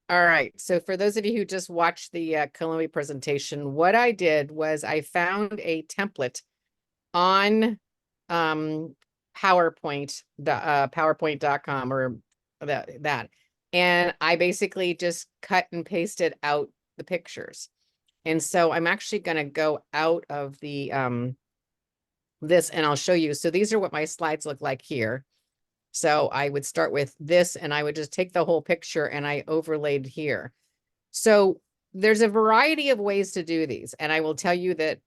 All right. So for those of you who just watched the Columbia presentation, what I did was I found a template on PowerPoint, PowerPoint.com or that. And I basically just cut and pasted out the pictures. And so I'm actually going to go out of the this and I'll show you. So these are what my slides look like here. So I would start with this and I would just take the whole picture and I overlaid here. So there's a variety of ways to do these. And I will tell you that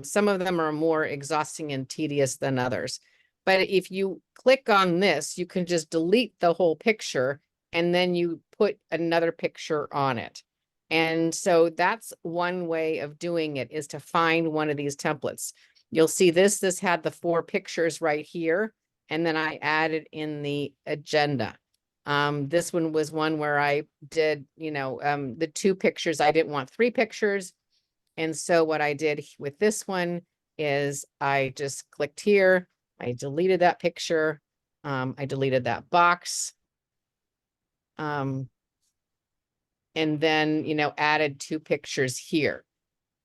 some of them are more exhausting and tedious than others. But if you click on this, you can just delete the whole picture and then you put another picture on it. And so that's one way of doing it, is to find one of these templates. You'll see this had the 4 pictures right here. And then I added in the agenda. This one was one where I did, the 2 pictures. I didn't want 3 pictures. And so what I did with this one is I just clicked here. I deleted that picture. I deleted that box. And then, added 2 pictures here.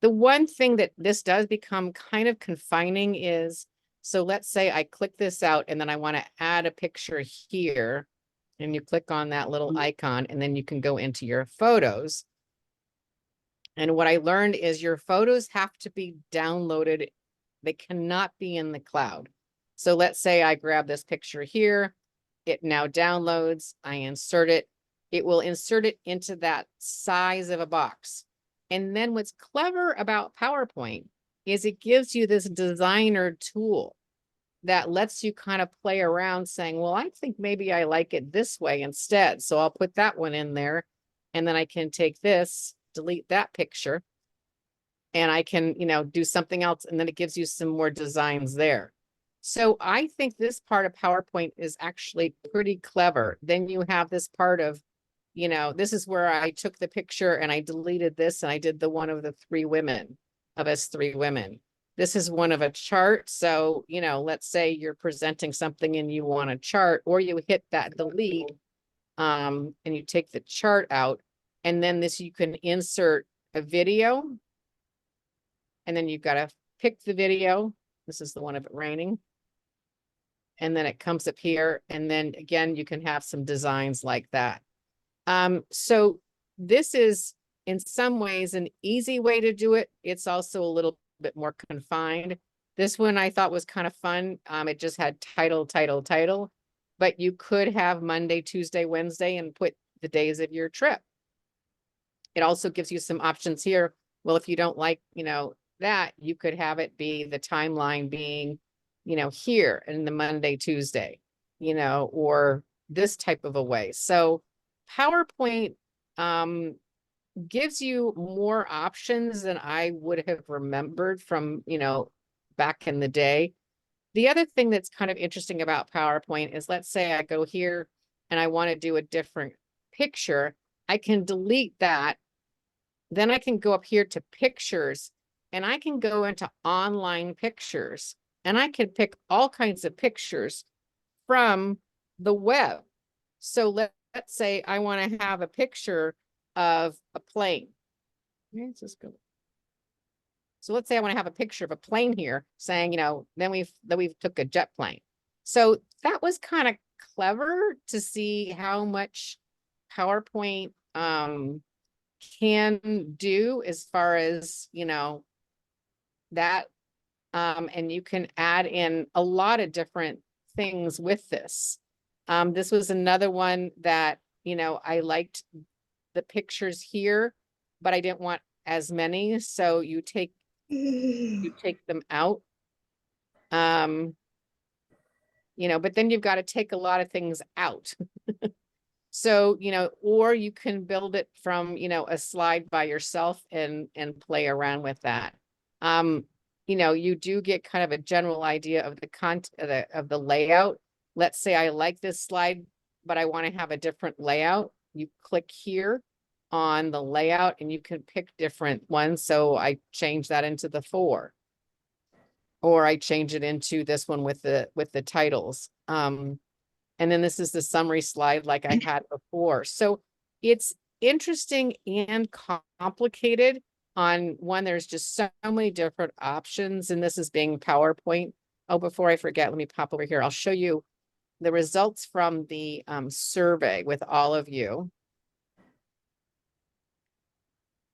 The one thing that this does become kind of confining is, so let's say I click this out and then I want to add a picture here. And you click on that little icon and then you can go into your photos. And what I learned is your photos have to be downloaded. They cannot be in the cloud. So let's say I grab this picture here. It now downloads. I insert it. It will insert it into that size of a box. And then what's clever about PowerPoint is it gives you this designer tool that lets you kind of play around saying, well, I think maybe I like it this way instead. So I'll put that one in there. And then I can take this, delete that picture, and I can, do something else. And then it gives you some more designs there. So I think this part of PowerPoint is actually pretty clever. Then you have this part of, this is where I took the picture and I deleted this and I did the one of the 3 women, of us 3 women. This is one of a chart. So, let's say you're presenting something and you want a chart, or you hit that delete and you take the chart out, and then this, you can insert a video, and then you've got to pick the video. This is the one of it raining. And then it comes up here. And then again, you can have some designs like that. So this is in some ways an easy way to do it. It's also a little bit more confined. This one I thought was kind of fun. It just had title, but you could have Monday, Tuesday, Wednesday, and put the days of your trip. It also gives you some options here. Well, if you don't like, that, you could have it be the timeline being, here in the Monday, Tuesday, or this type of a way. So PowerPoint gives you more options than I would have remembered from, back in the day. The other thing that's kind of interesting about PowerPoint is, let's say I go here and I want to do a different picture. I can delete that. Then I can go up here to pictures and I can go into online pictures and I can pick all kinds of pictures from the web. So let's say I want to have a picture of a plane. Let's just go. So let's say I want to have a picture of a plane here saying, then we've took a jet plane. So that was kind of clever to see how much PowerPoint can do as far as, that. And you can add in a lot of different things with this. This was another one that, I liked the pictures here, but I didn't want as many. So you take them out. But then you've got to take a lot of things out. So, or you can build it from, a slide by yourself and play around with that. You do get kind of a general idea of the content of the layout. Let's say I like this slide, but I want to have a different layout. You click here on the layout and you can pick different ones. So I change that into the 4, or I change it into this one with the titles. And then this is the summary slide like I had before. So it's interesting and complicated. On one, there's just so many different options, and this is being PowerPoint. Oh, before I forget, let me pop over here. I'll show you the results from the survey with all of you.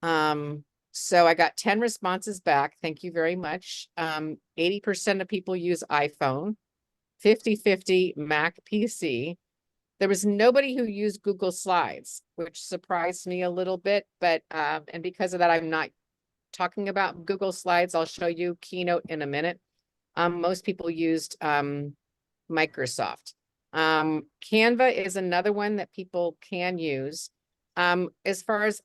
So I got 10 responses back. Thank you very much. 80% of people use iPhone, 50-50 Mac PC. There was nobody who used Google Slides, which surprised me a little bit, but and because of that, I'm not talking about Google Slides. I'll show you Keynote in a minute. Most people used Microsoft. Canva is another one that people can use. As far as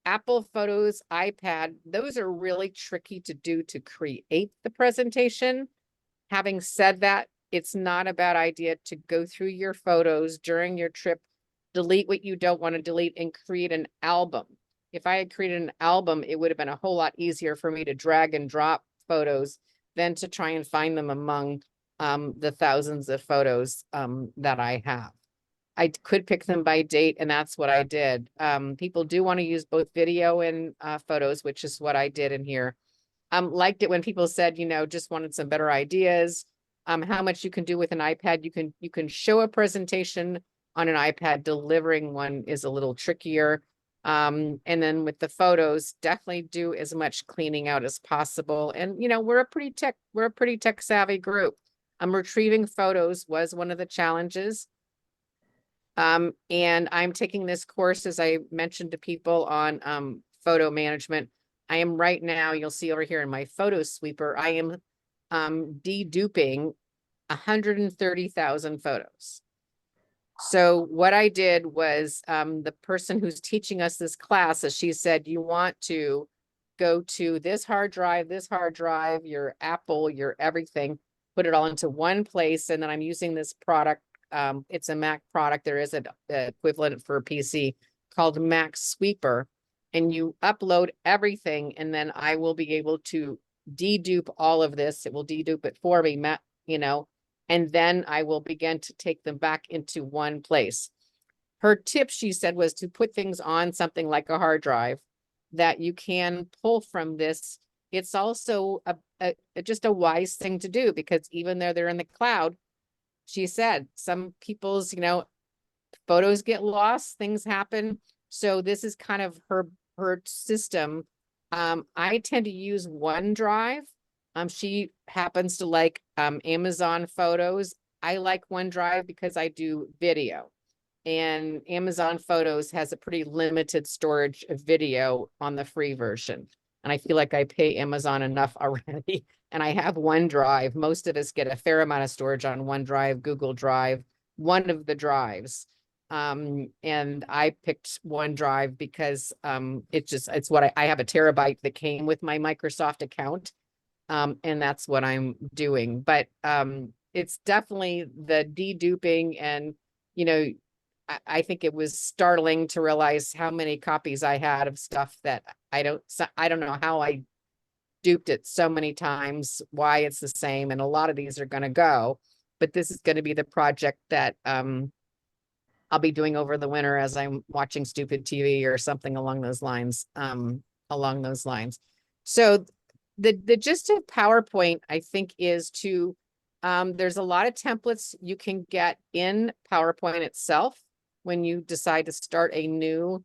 Apple Photos, iPad, those are really tricky to do to create the presentation. Having said that, it's not a bad idea to go through your photos during your trip, delete what you don't want to delete, and create an album. If I had created an album, it would have been a whole lot easier for me to drag and drop photos than to try and find them among the thousands of photos that I have. I could pick them by date, and that's what I did. People do want to use both video and photos, which is what I did in here. Liked it when people said, you know, just wanted some better ideas. How much you can do with an iPad. You can show a presentation on an iPad. Delivering one is a little trickier. And then with the photos, definitely do as much cleaning out as possible. And you know, we're a pretty tech savvy group. Retrieving photos was one of the challenges. And I'm taking this course, as I mentioned to people, on photo management. I am right now, you'll see over here in my photo sweeper, I am deduping 130,000 photos. So what I did was the person who's teaching us this class, as she said, you want to go to this hard drive, your Apple, your everything, put it all into one place. And then I'm using this product. It's a Mac product. There is an equivalent for a PC called Mac Sweeper, and you upload everything, and then I will be able to dedupe all of this. It will dedupe it for me, you know, and then I will begin to take them back into one place. Her tip, she said, was to put things on something like a hard drive that you can pull from this. It's also just a wise thing to do, because even though they're in the cloud, she said, some people's, you know, photos get lost, things happen. So this is kind of her system. I tend to use OneDrive. She happens to like Amazon Photos. I like OneDrive because I do video, and Amazon Photos has a pretty limited storage of video on the free version. And I feel like I pay Amazon enough already. And I have OneDrive. Most of us get a fair amount of storage on OneDrive, Google Drive, one of the drives. And I picked OneDrive because it's what I have a terabyte that came with my Microsoft account. And that's what I'm doing. But it's definitely the deduping, and you know, I think it was startling to realize how many copies I had of stuff that I don't know how I duped it so many times, why it's the same. And a lot of these are going to go, but this is going to be the project that I'll be doing over the winter as I'm watching stupid TV or something along those lines. So the gist of PowerPoint, I think, is to there's a lot of templates you can get in PowerPoint itself. When you decide to start a new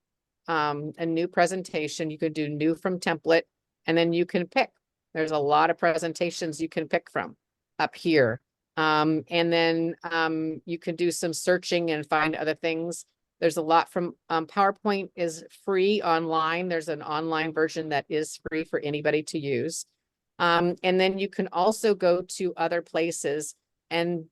presentation, you could do new from template, and then you can pick. There's a lot of presentations you can pick from up here. And then you can do some searching and find other things. There's a lot from PowerPoint is free online. There's an online version that is free for anybody to use. And then you can also go to other places. And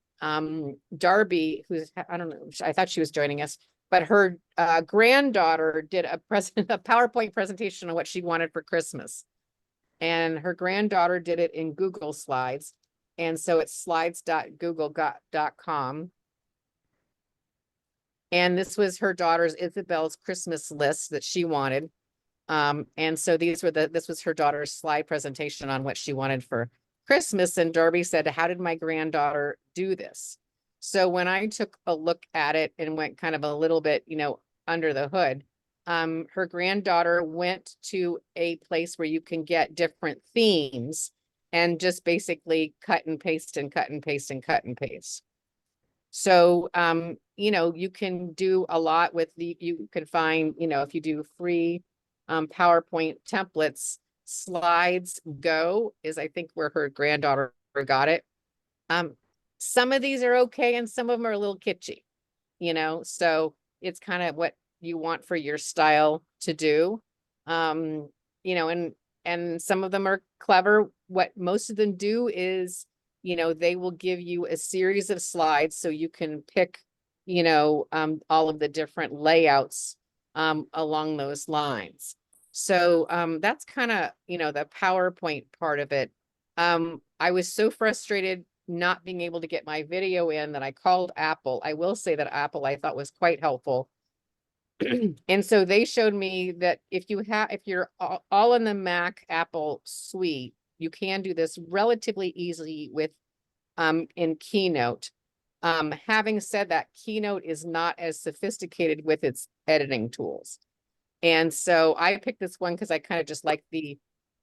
Darby, who's, I don't know, I thought she was joining us, but her granddaughter did a PowerPoint presentation on what she wanted for Christmas. And her granddaughter did it in Google Slides. And so it's slides.google.com. And this was her daughter's, Isabel's, Christmas list that she wanted. And so this was her daughter's slide presentation on what she wanted for Christmas. And Darby said, how did my granddaughter do this? So when I took a look at it and went kind of a little bit, you know, under the hood, her granddaughter went to a place where you can get different themes and just basically cut and paste and cut and paste and cut and paste. So, you know, you can do a lot with you can find, you know, if you do free PowerPoint templates, Slides Go is, I think, where her granddaughter got it. Some of these are okay and some of them are a little kitschy, you know, so it's kind of what you want for your style to do. You know, and some of them are clever. What most of them do is, you know, they will give you a series of slides so you can pick, you know, all of the different layouts along those lines. So that's kind of, you know, the PowerPoint part of it. I was so frustrated not being able to get my video in that I called Apple. I will say that Apple I thought was quite helpful. And so they showed me that if you're all in the Mac Apple suite, you can do this relatively easily with in Keynote. Having said that, Keynote is not as sophisticated with its editing tools. And so I picked this one because I kind of just like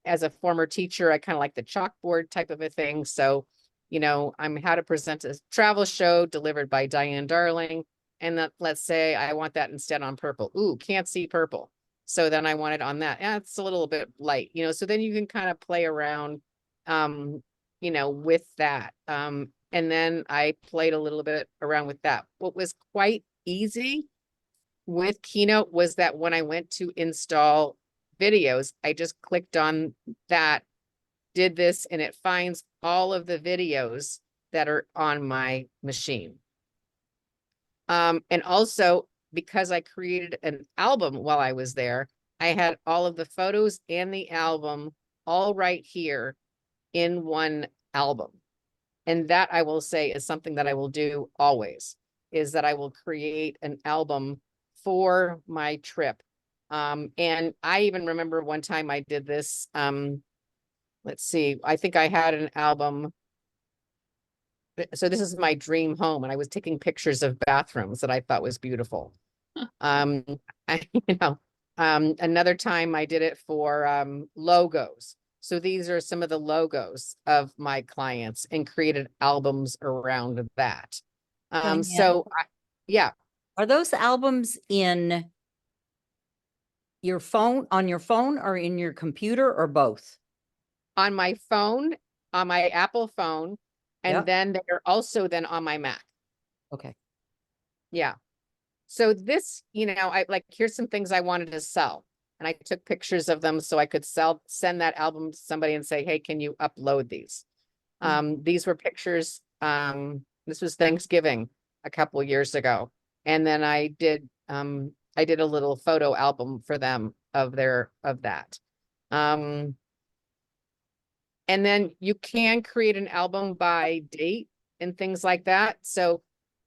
as a former teacher, I kind of like the chalkboard type of a thing. So, you know, I'm how to present a travel show delivered by Diane Darling. And that, let's say I want that instead on purple. Ooh, can't see purple. So then I want it on that. Yeah, it's a little bit light, you know, so then you can kind of play around, you know, with that. And then I played a little bit around with that. What was quite easy with Keynote was that when I went to install videos, I just clicked on that, did this, and it finds all of the videos that are on my machine. And also because I created an album while I was there, I had all of the photos and the album all right here in one album. And that I will say is something that I will do always, is that I will create an album for my trip. And I even remember one time I did this, let's see, I think I had an album. So this is my dream home, and I was taking pictures of bathrooms that I thought was beautiful. You know, another time I did it for logos. So these are some of the logos of my clients and created albums around that. Yeah. Are those albums in your phone, on your phone, or in your computer, or both? On my phone, on my Apple phone, and then they're also then on my Mac. Okay. Yeah. So this, you know, I like, here's some things I wanted to sell. And I took pictures of them so I could send that album to somebody and say, hey, can you upload these? These were pictures. This was Thanksgiving a couple of years ago. And then I did a little photo album for them of that. And then you can create an album by date and things like that. So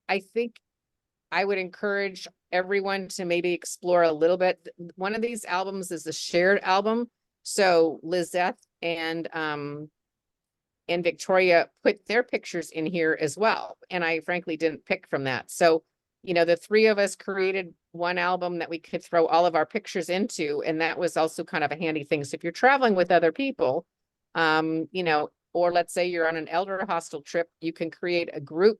I think I would encourage everyone to maybe explore a little bit. One of these albums is a shared album. So Lizette and Victoria put their pictures in here as well. And I frankly didn't pick from that. So, you know, the three of us created one album that we could throw all of our pictures into. And that was also kind of a handy thing. So if you're traveling with other people, you know, or let's say you're on an elder hostel trip, you can create a group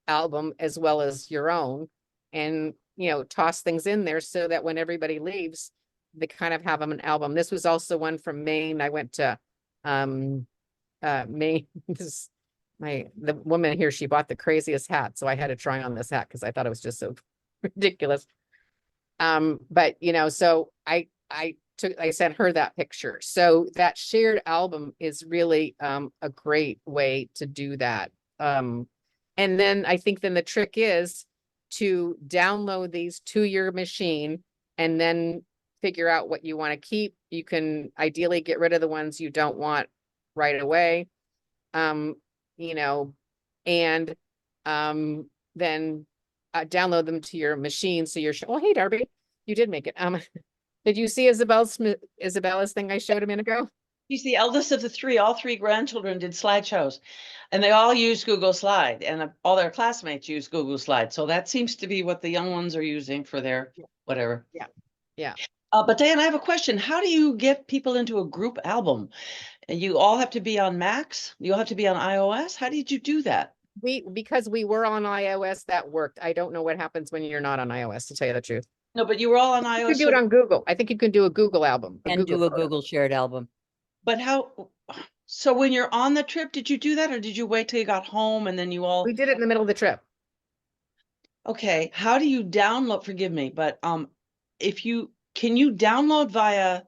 album as well as your own and, you know, toss things in there so that when everybody leaves, they kind of have them an album. This was also one from Maine. I went to Maine. The woman here, she bought the craziest hat. So I had to try on this hat because I thought it was just so ridiculous. But you know, so I sent her that picture. So that shared album is really a great way to do that. And then I think then the trick is to download these to your machine and then figure out what you want to keep. You can ideally get rid of the ones you don't want right away. You know, and then download them to your machine. So you're, oh, hey, Darby, you did make it. Did you see Isabella's thing I showed a minute ago? She's the eldest of the three. All three grandchildren did slideshows, and they all use Google Slide, and all their classmates use Google Slide. So that seems to be what the young ones are using for their whatever. Yeah. Yeah. But Diane, I have a question. How do you get people into a group album? And you all have to be on Macs? You all have to be on iOS? How did you do that? Because we were on iOS, that worked. I don't know what happens when you're not on iOS, to tell you the truth. No, but you were all on You iOS. can do it on Google. I think you can do a Google album, a And Google do a photo. Google shared album. But how, so when you're on the trip, did you do that or did you wait till you got home and then you all, We did it in the middle of the trip. okay, how do you download, forgive me, but can you download via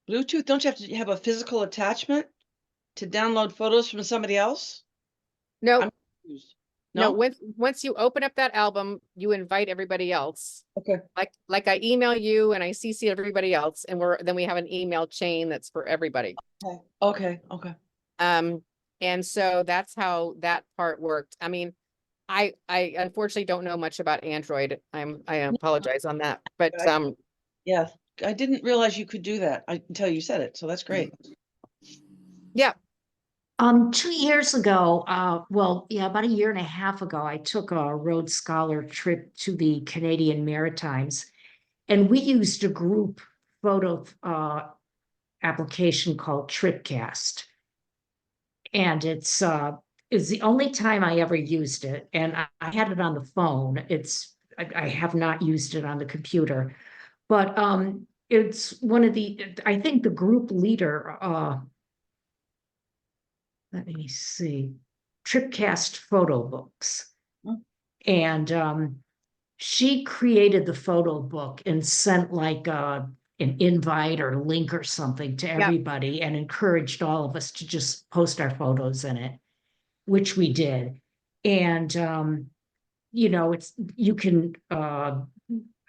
Bluetooth? Don't you have to have a physical attachment to download photos from somebody else? No, I'm confused. no, No? once you open up that album, you invite everybody else. Okay. Like I email you and I CC everybody else, and then we have an email chain that's for everybody. Okay. Okay. And so that's how that part worked. I mean, I unfortunately don't know much about Android. I apologize on that, but Yeah, I didn't realize you could do that until you said it. So that's great. yeah, 2 years ago, well, yeah, about a year and a half ago, I took a Rhodes Scholar trip to the Canadian Maritimes, and we used a group photo application called TripCast. And it's the only time I ever used it, and I had it on the phone. I have not used it on the computer, but it's one of I think the group leader, let me see, Tripcast photo books. Mm. And she created the photo book and sent like an invite or link or something to everybody and encouraged all of us to just post our photos in it, which we did. And you can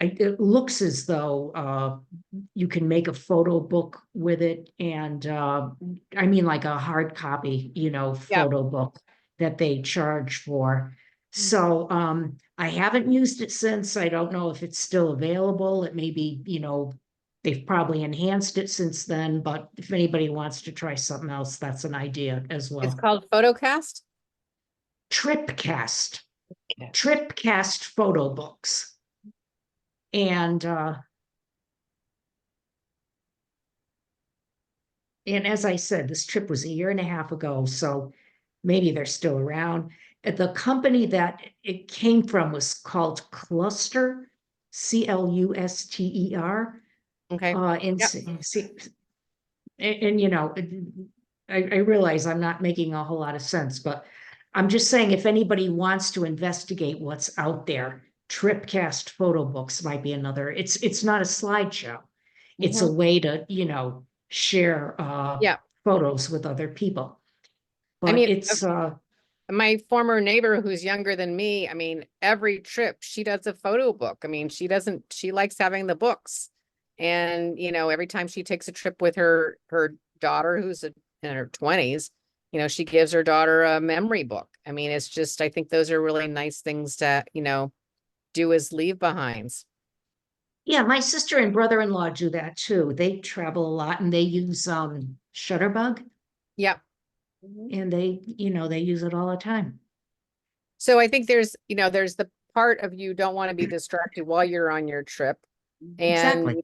it looks as though you can make a photo book with it, and I mean like a hard copy, photo book that they charge for. So I haven't used it since. I don't know if it's still available. It may be, they've probably enhanced it since then, but if anybody wants to try something else, that's an idea as well. it's called Photocast. Tripcast. Yeah. Tripcast photo books. And as I said, this trip was a year and a half ago, so maybe they're still around. The company that it came from was called Cluster, Cluster. Okay. I realize I'm not making a whole lot of sense, but I'm just saying if anybody wants to investigate what's out there, Tripcast photo books might be another. It's not a slideshow. It's a way to, share photos with other people. But I mean, it's my former neighbor who's younger than me, I mean, every trip she does a photo book. I mean, she likes having the books. And, every time she takes a trip with her daughter, who's in her 20s, she gives her daughter a memory book. I mean, it's just, I think those are really nice things to, do as leave behinds. yeah, my sister and brother-in-law do that too. They travel a lot and they use Shutterbug, Yep. and they use it all the time. So I think there's the part of you don't want to be distracted while you're on your trip. And, Exactly.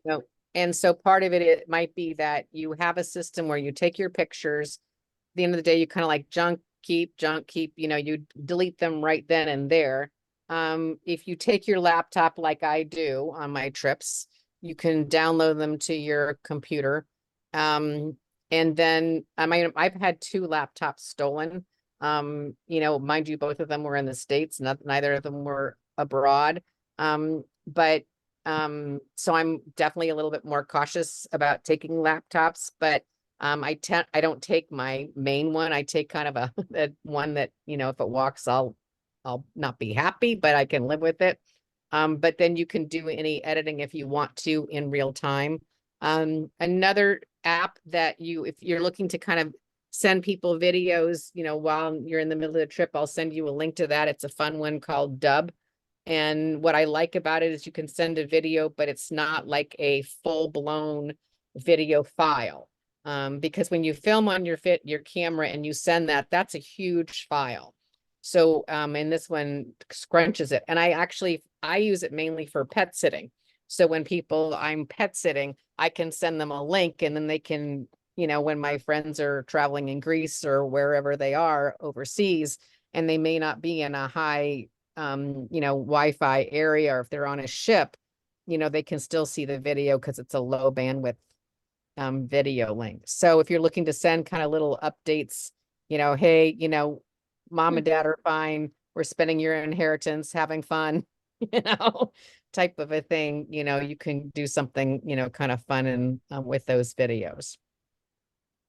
and so part of it might be that you have a system where you take your pictures. At the end of the day, you kind of like junk keep, you delete them right then and there. If you take your laptop like I do on my trips, you can download them to your computer. And then I've had 2 laptops stolen. Mind you, both of them were in the States, neither of them were abroad. But so I'm definitely a little bit more cautious about taking laptops, but I don't take my main one. I take kind of a one that, if it walks, I'll not be happy, but I can live with it. But then you can do any editing if you want to in real time. Another app that if you're looking to kind of send people videos, while you're in the middle of the trip, I'll send you a link to that. It's a fun one called Dub. And what I like about it is you can send a video, but it's not like a full-blown video file. Because when you film on your camera and you send that, that's a huge file. So, and this one scrunches it. And I use it mainly for pet sitting. So when I'm pet sitting, I can send them a link and then they can, when my friends are traveling in Greece or wherever they are overseas, and they may not be in a high, Wi-Fi area, or if they're on a ship, they can still see the video because it's a low bandwidth video link. So if you're looking to send kind of little updates, hey, mom and dad are fine, we're spending your inheritance, having fun, type of a thing, you can do something, kind of fun and with those videos.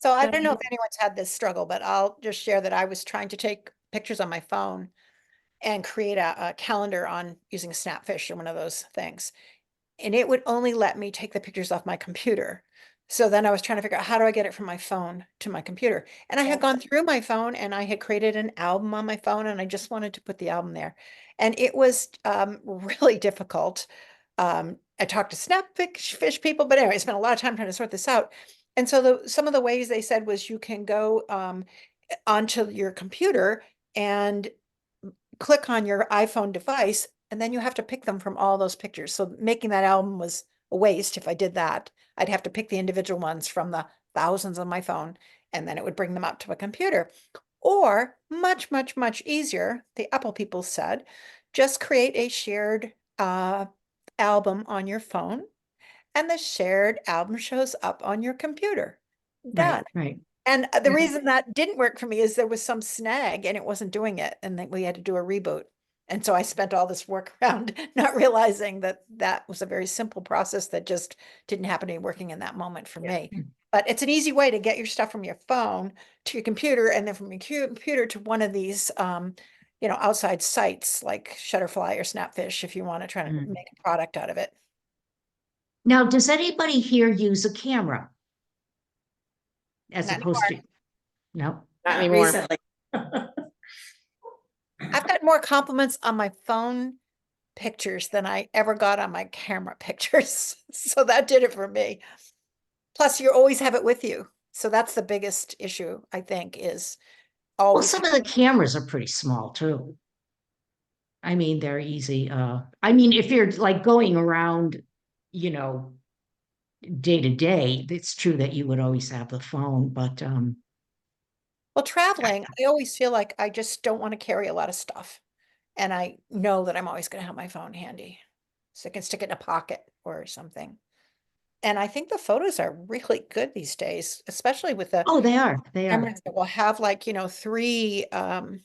So I don't know if anyone's had this struggle, but I'll just share that I was trying to take pictures on my phone and create a calendar on using Snapfish or one of those things. And it would only let me take the pictures off my computer. So then I was trying to figure out, how do I get it from my phone to my computer? And I had gone through my phone and I had created an album on my phone, and I just wanted to put the album there. And it was really difficult. I talked to Snapfish people, but anyway, I spent a lot of time trying to sort this out. And so some of the ways they said was you can go onto your computer and click on your iPhone device, and then you have to pick them from all those pictures. So making that album was a waste. If I did that, I'd have to pick the individual ones from the thousands on my phone, and then it would bring them up to a computer. Or much, much, much easier, the Apple people said, just create a shared album on your phone, and the shared album shows up on your computer. Done. Right. And the Yeah. reason that didn't work for me is there was some snag and it wasn't doing it, and then we had to do a reboot. And so I spent all this work around not realizing that that was a very simple process that just didn't happen to be working in that moment for me. But it's an easy way to get your stuff from your phone to your computer, and then from your computer to one of these outside sites like Shutterfly or Snapfish if you want to try to make a product out of it. Now, does anybody here use a camera? As Not opposed to, no? Not anymore. Recently. I've got more compliments on my phone pictures than I ever got on my camera pictures. So that did it for me. Plus, you always have it with you. So that's the biggest issue, I think, is Well, always. some of the cameras are pretty small too. I mean, they're easy. I mean, if you're like going around, day to day, it's true that you would always have the phone, but Well, traveling, I always feel like I just don't want to carry a lot of stuff. And I know that I'm always going to have my phone handy, so I can stick it in a pocket or something. And I think the photos are really good these days, especially with the oh, they are. cameras that will have like, three, the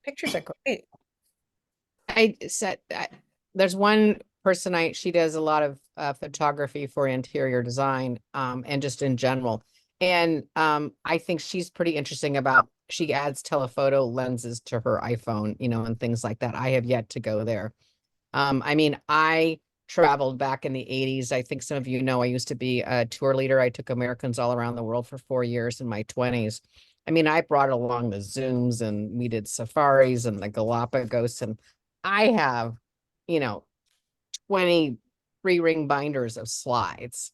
pictures are great. I said there's one person she does a lot of photography for interior design and just in general. And I think she's pretty interesting about, she adds telephoto lenses to her iPhone, and things like that. I have yet to go there. I mean, I traveled back in the 80s. I think some of you know I used to be a tour leader. I took Americans all around the world for 4 years in my 20s. I mean, I brought along the Zooms, and we did safaris and the Galapagos, and I have, 20 3-ring binders of slides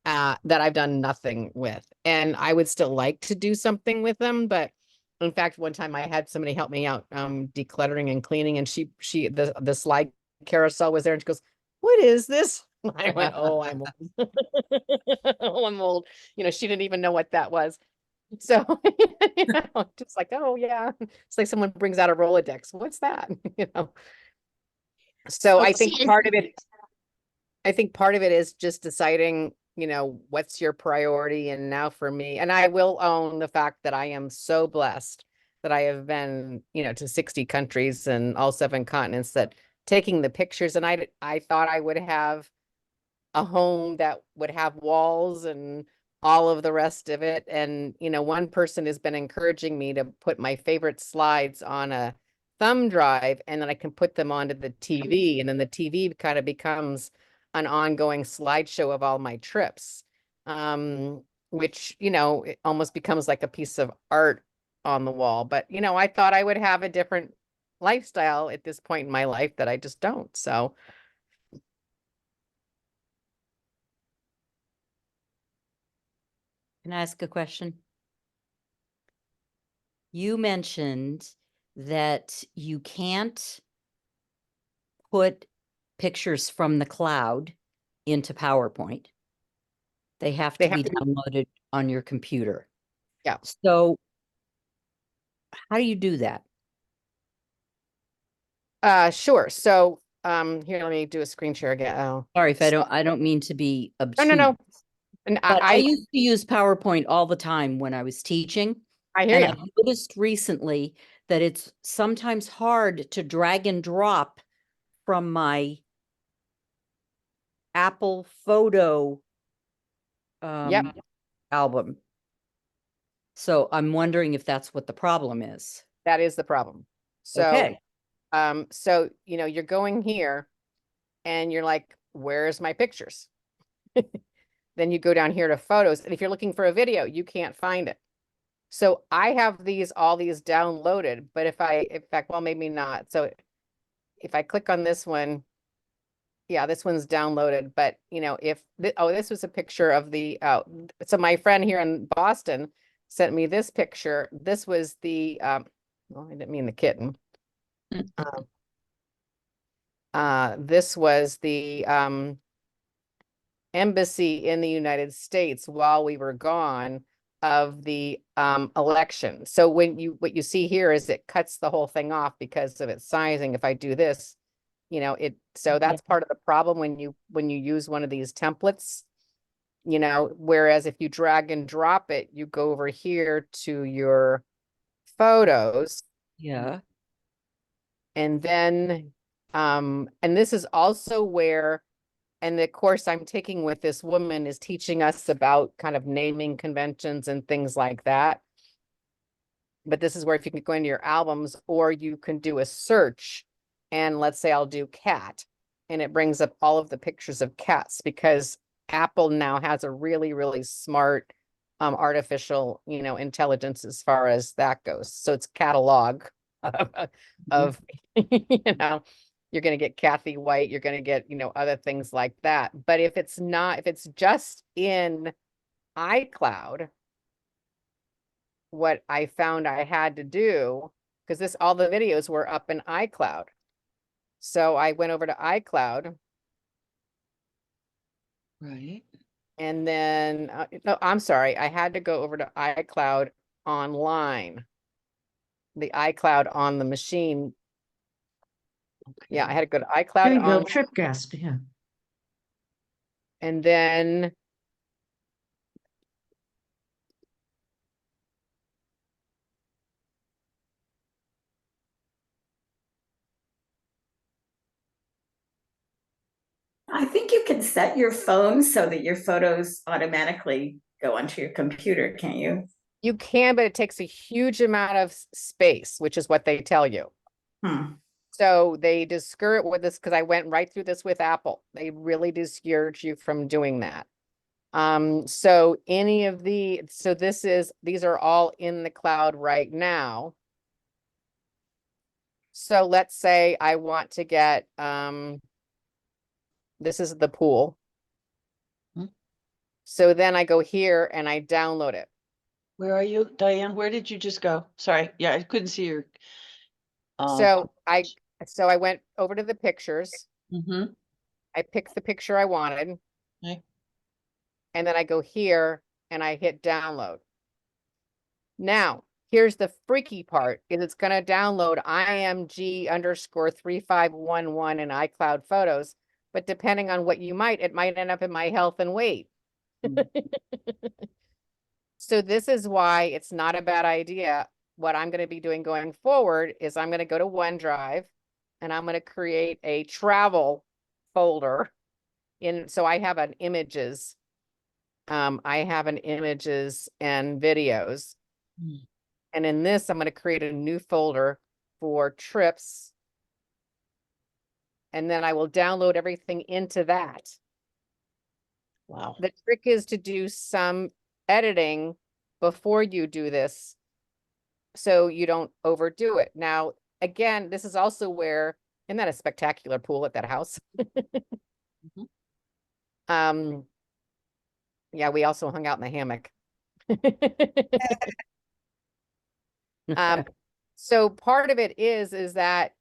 that I've done nothing with. And I would still like to do something with them. But in fact, one time I had somebody help me out decluttering and cleaning, and the slide carousel was there, and she goes, "What is this?" I went, "Oh, I'm old." Oh, I'm old. She didn't even know what that was. So, just like, oh yeah, it's like someone brings out a Rolodex. What's that? So I think part of it is just deciding, what's your priority. And now for me, and I will own the fact that I am so blessed that I have been, to 60 countries and all 7 continents, that taking the pictures, and I thought I would have a home that would have walls and all of the rest of it. And, one person has been encouraging me to put my favorite slides on a thumb drive, and then I can put them onto the TV. And then the TV kind of becomes an ongoing slideshow of all my trips, which, it almost becomes like a piece of art on the wall. But, I thought I would have a different lifestyle at this point in my life that I just don't. So Can I ask a question? You mentioned that you can't put pictures from the cloud into PowerPoint. They have They to have be to be- downloaded on your computer. Yeah. So how do you do that? Sure. So, here, let me do a screen share again. Oh, Sorry if I don't mean to be no, obtuse. no, no. And But I I used to use PowerPoint all the time when I was teaching. hear And you. I've noticed recently that it's sometimes hard to drag and drop from my Apple photo Yep. album. So I'm wondering if that's what the problem is. That is the problem. So, Okay. so, you're going here and you're like, where's my pictures? Then you go down here to photos. And if you're looking for a video, you can't find it. So I have all these downloaded, but in fact, well, maybe not. So if I click on this one, yeah, this one's downloaded, but this was a picture of so my friend here in Boston sent me this picture. This was well, I didn't mean the kitten. This was the embassy in the United States while we were gone of the election. So what you see here is it cuts the whole thing off because of its sizing. If I do this, so that's part of the problem when you use one of these templates, whereas if you drag and drop it, you go over here to your photos. Yeah. And then, and this is also where, and the course I'm taking with this woman is teaching us about kind of naming conventions and things like that. But this is where if you can go into your albums, or you can do a search, and let's say I'll do cat, and it brings up all of the pictures of cats, because Apple now has a really, really smart artificial, intelligence as far as that goes. So it's catalog of you're going to get Kathy White, you're going to get, other things like that. But if it's just in iCloud, what I found I had to do, because all the videos were up in iCloud. So I went over to iCloud. Right. And then, no, I'm sorry, I had to go over to iCloud online. The iCloud on the machine. Yeah, I had to go to iCloud There you go, on, Tripcast, yeah. and then I think you can set your phone so that your photos automatically go onto your computer, can't you? you can, but it takes a huge amount of space, which is what they tell you. Hmm. So they discourage with this, because I went right through this with Apple. They really discourage you from doing that. So these are all in the cloud right now. So let's say I want to get, this is the pool. Hmm. So then I go here and I download it. Where are you, Diane? Where did you just go? Sorry. Yeah, I couldn't see your. So I went over to the pictures. Mhm. I picked the picture I wanted. Okay. And then I go here and I hit download. Now, here's the freaky part, is it's going to download IMG_3511 in iCloud Photos, but depending on what it might end up in my health and weight. So this is why it's not a bad idea. What I'm going to be doing going forward is I'm going to go to OneDrive and I'm going to create a travel folder so I have an images. I have an images and videos. Mm. And in this, I'm going to create a new folder for trips. And then I will download everything into that. Wow. The trick is to do some editing before you do this, so you don't overdo it. Now, again, this is also where, isn't that a spectacular pool at that house? Mhm. Yeah, we also hung out in the hammock. So part of it is that,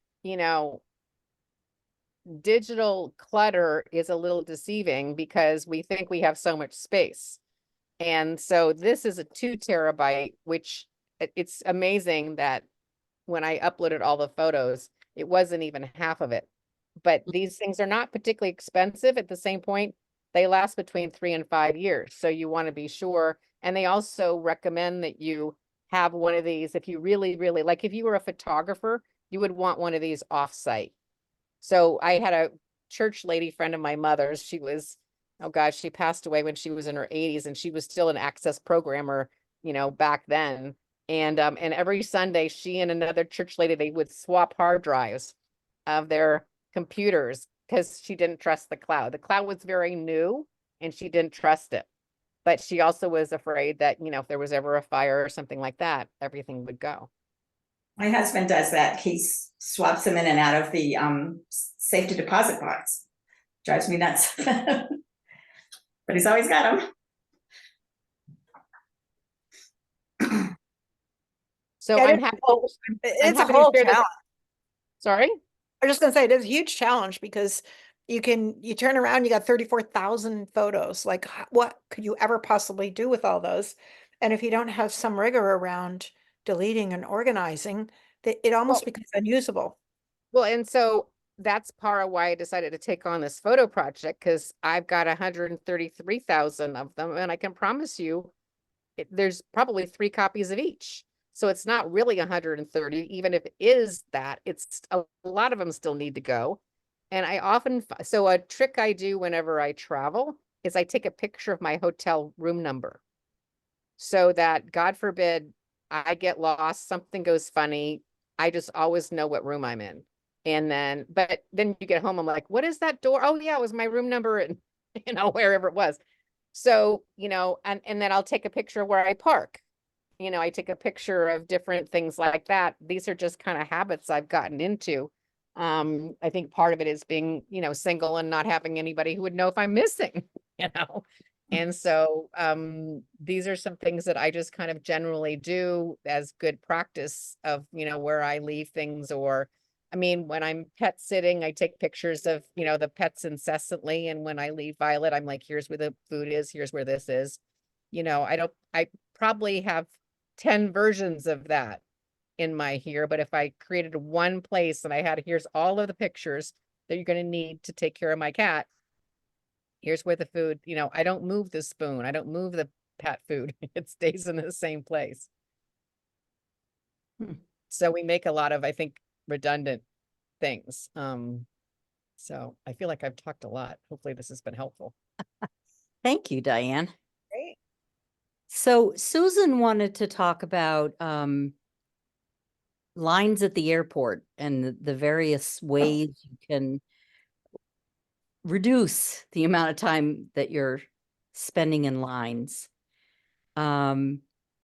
digital clutter is a little deceiving because we think we have so much space. And so this is a 2 terabyte, which it's amazing that when I uploaded all the photos, it wasn't even half of it. But these things are not particularly expensive. At the same point, they last between 3 and 5 years. So you want to be sure. And they also recommend that you have one of these if you really, really like, if you were a photographer, you would want one of these offsite. So I had a church lady friend of my mother's. She was, oh gosh, she passed away when she was in her 80s, and she was still an access programmer, back then. And every Sunday, she and another church lady, they would swap hard drives of their computers because she didn't trust the cloud. The cloud was very new and she didn't trust it. But she also was afraid that, if there was ever a fire or something like that, everything would go. My husband does that. He swaps them in and out of the safety deposit box. Drives me nuts. But he's always got them. So Yeah, I'm happy. it's a happy to whole share this- challenge. Sorry? I was just gonna say, it is a huge challenge because you turn around, you got 34,000 photos. Like, what could you ever possibly do with all those? And if you don't have some rigor around deleting and organizing, it almost becomes unusable. Well, and so that's part of why I decided to take on this photo project, because I've got 133,000 of them, and I can promise you there's probably 3 copies of each. So it's not really 130, even if it is that, it's a lot of them still need to go. And I often, so a trick I do whenever I travel is I take a picture of my hotel room number, so that, God forbid, I get lost, something goes funny, I just always know what room I'm in. And then, but then you get home, I'm like, what is that door? Oh yeah, it was my room number, and wherever it was. So, and then I'll take a picture of where I park. I take a picture of different things like that. These are just kind of habits I've gotten into. I think part of it is being, single and not having anybody who would know if I'm missing, And so these are some things that I just kind of generally do as good practice of, where I leave things. Or, when I'm pet sitting, I take pictures of, the pets incessantly. And when I leave Violet, I'm like, here's where the food is, here's where this is. I probably have 10 versions of that in my here, but if I created one place and I had, here's all of the pictures that you're going to need to take care of my cat, here's where the food, I don't move the spoon, I don't move the pet food, it stays in the same place. So we make a lot of, I think, redundant things. So I feel like I've talked a lot. Hopefully this has been helpful. Thank you, Diane. Great. So Susan wanted to talk about lines at the airport and the various ways you can reduce the amount of time that you're spending in lines.